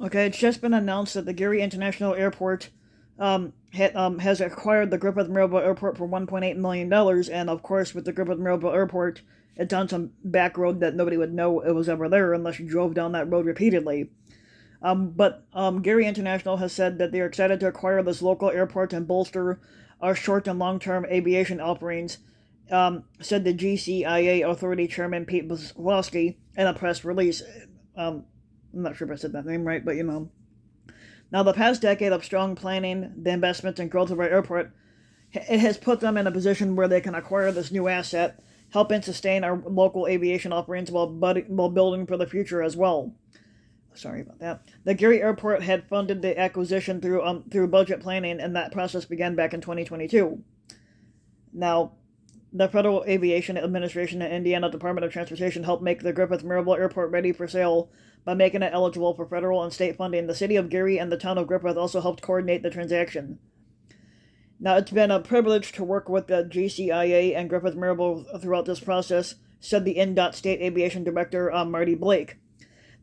Okay, it's just been announced that the Gary International Airport has acquired the Griffith Merrillville Airport for $1.8 million, and of course, with the Griffith Merrillville Airport, it's on some back road that nobody would know it was ever there unless you drove down that road repeatedly. But Gary International has said that they are excited to acquire this local airport and bolster our short and long term aviation offerings, said the GCIA Authority Chairman Pete Buzlowski in a press release. I'm not sure if I said that name right, but you know. Now, the past decade of strong planning, the investments and growth of our airport, it has put them in a position where they can acquire this new asset, helping sustain our local aviation offerings while building for the future as well. Sorry about that. The Gary Airport had funded the acquisition through budget planning, and that process began back in 2022. Now, the Federal Aviation Administration and Indiana Department of Transportation helped make the Griffith Merrillville Airport ready for sale by making it eligible for federal and state funding. The city of Gary and the town of Griffith also helped coordinate the transaction. Now, it's been a privilege to work with the GCIA and Griffith Merrillville throughout this process, said the INDOT State Aviation Director, Marty Blake.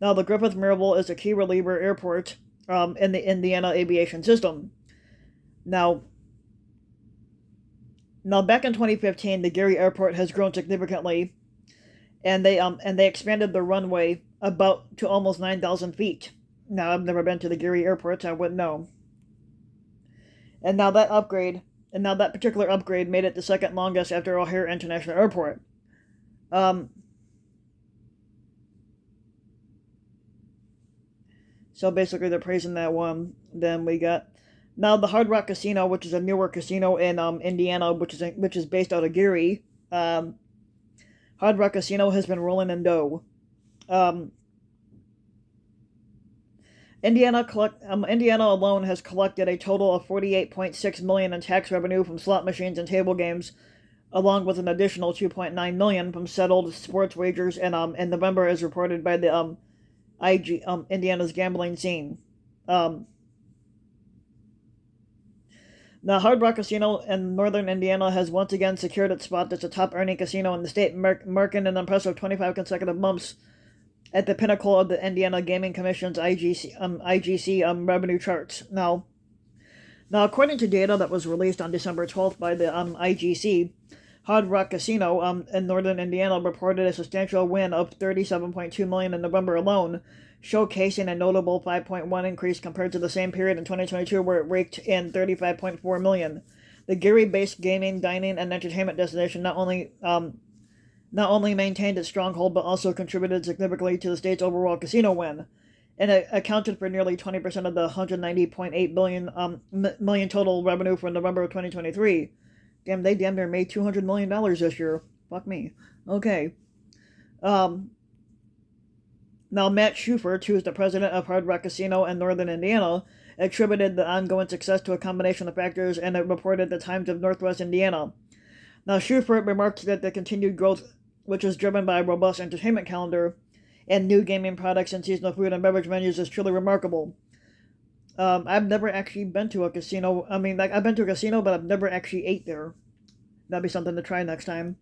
Now, the Griffith Merrillville is a key reliever airport in the Indiana aviation system. Now, back in 2015, the Gary Airport has grown significantly, and they expanded the runway about to almost 9,000 feet. Now, I've never been to the Gary Airport, so I wouldn't know. And now that particular upgrade made it the second longest after O'Hare International Airport. So basically, they're praising that one. Then we got now the Hard Rock Casino, which is a newer casino in Indiana, which is based out of Gary. Hard Rock Casino has been rolling in dough. Indiana alone has collected a total of $48.6 million in tax revenue from slot machines and table games, along with an additional $2.9 million from settled sports wagers in November, as reported by the Indiana's gambling scene. The Hard Rock Casino in northern Indiana has once again secured its spot as the top earning casino in the state, marking an impressive 25 consecutive months at the pinnacle of the Indiana Gaming Commission's IGC revenue charts. Now, according to data that was released on December 12th by the IGC, Hard Rock Casino in northern Indiana reported a substantial win of $37.2 million in November alone, showcasing a notable 5.1 increase compared to the same period in 2022, where it raked in $35.4 million. The Gary-based gaming, dining, and entertainment destination not only maintained its stronghold, but also contributed significantly to the state's overall casino win, and it accounted for nearly 20% of the $190.8 million total revenue for November of 2023. Damn, they damn near made $200 million this year. Fuck me. Okay. Now, Matt Schufert, who is the president of Hard Rock Casino in northern Indiana, attributed the ongoing success to a combination of factors, and it reported the Times of Northwest Indiana. Now, Schufert remarked that the continued growth, which is driven by a robust entertainment calendar and new gaming products and seasonal food and beverage menus, is truly remarkable. I've never actually been to a casino. I mean, I've been to a casino, but I've never actually ate there. That'd be something to try next time.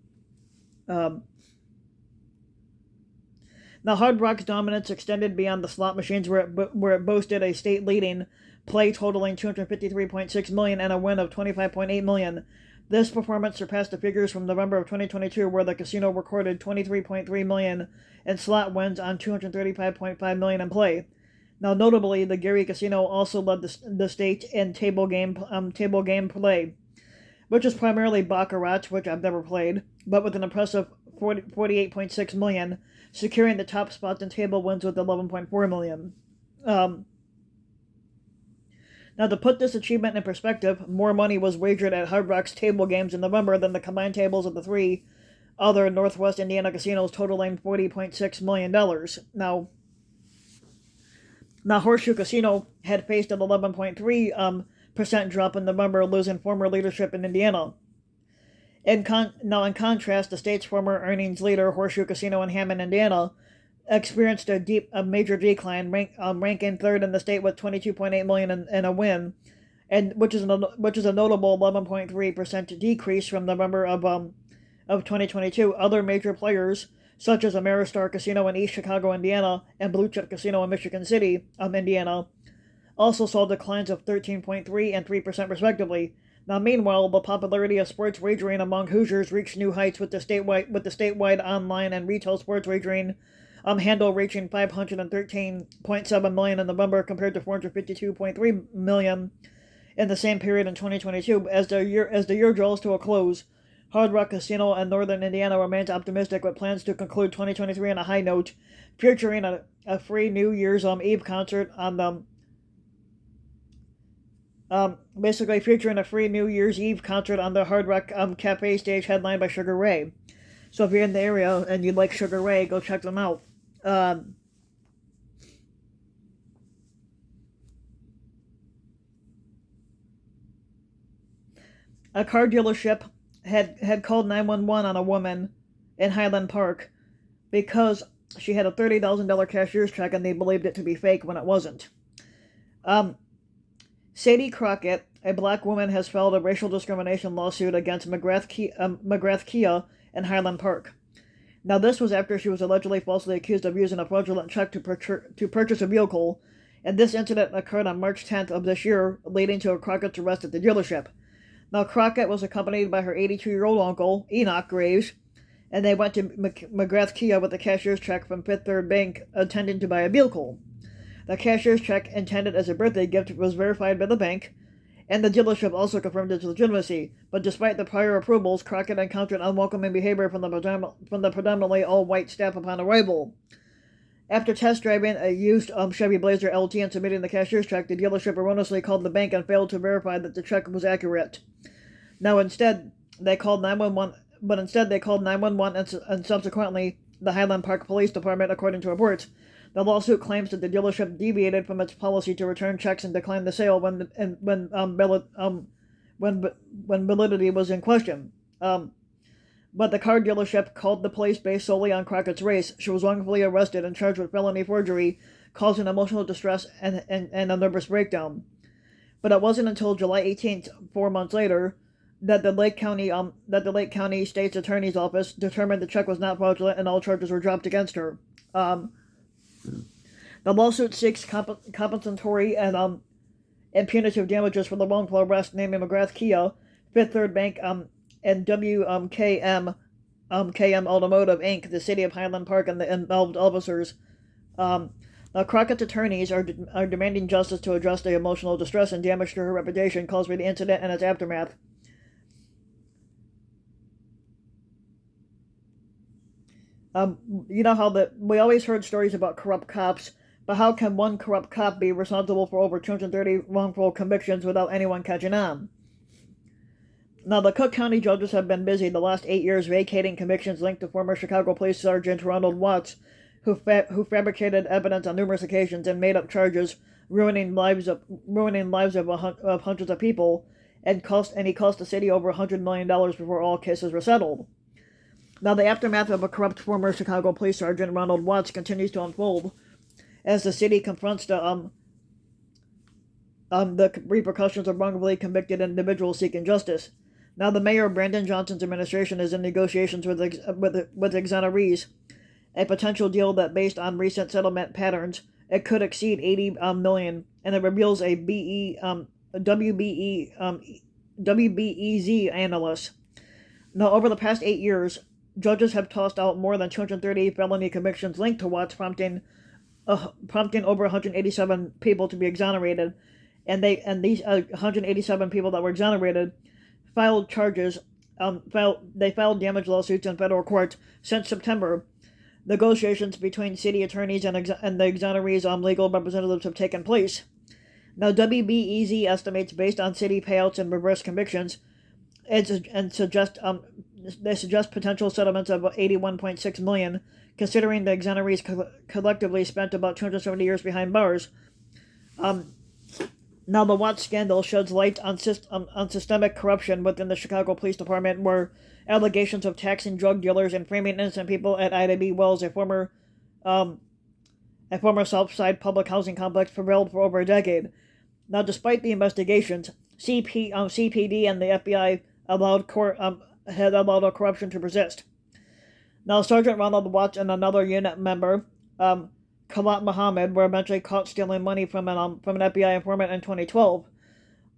Now, Hard Rock's dominance extended beyond the slot machines, where it boasted a state-leading play totaling $253.6 million and a win of $25.8 million. This performance surpassed the figures from November of 2022, where the casino recorded $23.3 million in slot wins on $235.5 million in play. Now, notably, the Gary Casino also led the state in table game play, which is primarily baccarat, which I've never played, but with an impressive $48.6 million, securing the top spots in table wins with $11.4 million. Now, to put this achievement in perspective, more money was wagered at Hard Rock's table games in November than the combined tables of the three other Northwest Indiana casinos, totaling $40.6 million. Now, Horseshoe Casino had faced an 11.3% drop in November, losing former leadership in Indiana. In contrast, the state's former earnings leader, Horseshoe Casino in Hammond, Indiana, experienced a major decline, ranking third in the state with $22.8 million in a win, and which is a notable 11.3% decrease from November of 2022. Other major players, such as Ameristar Casino in East Chicago, Indiana, and Blue Chip Casino in Michigan City, Indiana, also saw declines of 13.3% and 3% respectively. Now, meanwhile, the popularity of sports wagering among Hoosiers reached new heights with the statewide online and retail sports wagering handle reaching $513.7 million in November compared to $452.3 million in the same period in 2022. As the year draws to a close, Hard Rock Casino in northern Indiana remains optimistic with plans to conclude 2023 on a high note, featuring a free New Year's Eve concert on the basically featuring a free New Year's Eve concert on the Hard Rock Cafe stage headlined by Sugar Ray. So if you're in the area and you like Sugar Ray, go check them out. A car dealership had called 911 on a woman in Highland Park because she had a $30,000 cashier's check and they believed it to be fake when it wasn't. Sadie Crockett, a black woman, has filed a racial discrimination lawsuit against McGrath Kia in Highland Park. Now, this was after she was allegedly falsely accused of using a fraudulent check to purchase a vehicle, and this incident occurred on March 10th of this year, leading to Crockett's arrest at the dealership. Now, Crockett was accompanied by her 82-year-old uncle, Enoch Graves, and they went to McGrath Kia with a cashier's check from Fifth Third Bank intending to buy a vehicle. The cashier's check intended as a birthday gift was verified by the bank, and the dealership also confirmed its legitimacy. But despite the prior approvals, Crockett encountered unwelcoming behavior from the predominantly all-white staff upon arrival. After test driving a used Chevy Blazer LT and submitting the cashier's check, the dealership erroneously called the bank and failed to verify that the check was accurate. Instead they called 911, and subsequently the Highland Park Police Department, according to reports. The lawsuit claims that the dealership deviated from its policy to return checks and decline the sale when validity was in question. But the car dealership called the police based solely on Crockett's race. She was wrongfully arrested and charged with felony forgery, causing emotional distress and a nervous breakdown. But it wasn't until July 18th, 4 months later, that the Lake County State's Attorney's Office determined the check was not fraudulent and all charges were dropped against her. The lawsuit seeks compensatory and punitive damages for the wrongful arrest, naming McGrath Kia, Fifth Third Bank, and WKM Automotive Inc., the City of Highland Park, and the involved officers. Now, Crockett's attorneys are demanding justice to address the emotional distress and damage to her reputation caused by the incident and its aftermath. You know how we always heard stories about corrupt cops, but how can one corrupt cop be responsible for over 230 wrongful convictions without anyone catching on? Now, the Cook County judges have been busy the last 8 years vacating convictions linked to former Chicago Police Sergeant Ronald Watts, who fabricated evidence on numerous occasions and made up charges, ruining lives of hundreds of people, and he cost the city over $100 million before all cases were settled. Now, the aftermath of a corrupt former Chicago Police Sergeant Ronald Watts continues to unfold as the city confronts the repercussions of wrongfully convicted individuals seeking justice. Now, the mayor of Brandon Johnson's administration is in negotiations with exonerees, a potential deal that, based on recent settlement patterns, it could exceed $80 million, and it reveals a WBEZ analyst. Now, over the past 8 years, judges have tossed out more than 230 felony convictions linked to Watts, prompting over 187 people to be exonerated, and these 187 people that were exonerated filed damage lawsuits in federal courts since September. Negotiations between city attorneys and the exonerees legal representatives have taken place. Now, WBEZ estimates, based on city payouts and reverse convictions, they suggest potential settlements of $81.6 million, considering the exonerees collectively spent about 270 years behind bars. Now, the Watts scandal sheds light on systemic corruption within the Chicago Police Department, where allegations of taxing drug dealers and framing innocent people at Ida B. Wells, a former South Side public housing complex, prevailed for over a decade. Now, despite the investigations, CPD and the FBI had allowed corruption to persist. Now, Sergeant Ronald Watts and another unit member, Khalat Mohammed, were eventually caught stealing money from an FBI informant in 2012.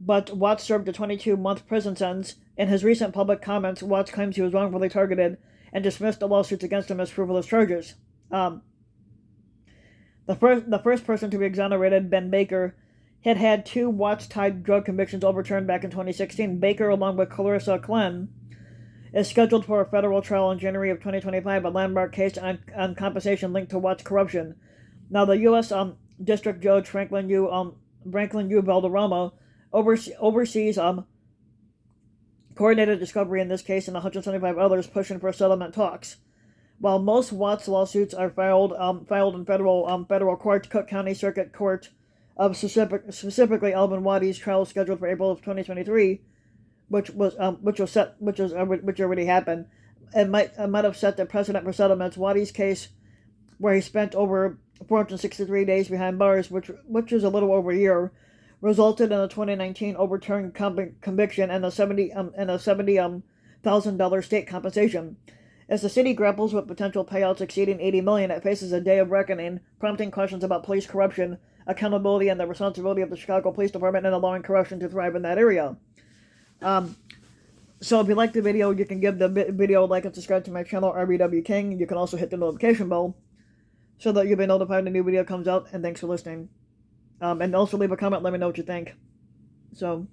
But Watts served a 22-month prison sentence. In his recent public comments, Watts claims he was wrongfully targeted and dismissed the lawsuits against him as frivolous charges. The first person to be exonerated, Ben Baker, had two Watts-tied drug convictions overturned back in 2016. Baker, along with Clarissa Glenn, is scheduled for a federal trial in January of 2025, a landmark case on compensation linked to Watts' corruption. Now, the U.S. District Judge Franklin U. Valderrama oversees coordinated discovery in this case and 175 others pushing for settlement talks. While most Watts lawsuits are filed in federal court, Cook County Circuit Court of specifically Alvin Waddy's trial scheduled for April of 2023, which already happened, and might have set the precedent for settlements. Waddy's case, where he spent over 463 days behind bars, which is a little over a year, resulted in a 2019 overturned conviction and a $70,000 state compensation. As the city grapples with potential payouts exceeding $80 million, it faces a day of reckoning, prompting questions about police corruption, accountability, and the responsibility of the Chicago Police Department in allowing corruption to thrive in that area. So if you like the video, you can give the video a like and subscribe to my channel, RBW King. You can also hit the notification bell so that you'll be notified when a new video comes out, and thanks for listening. And also leave a comment, let me know what you think. So...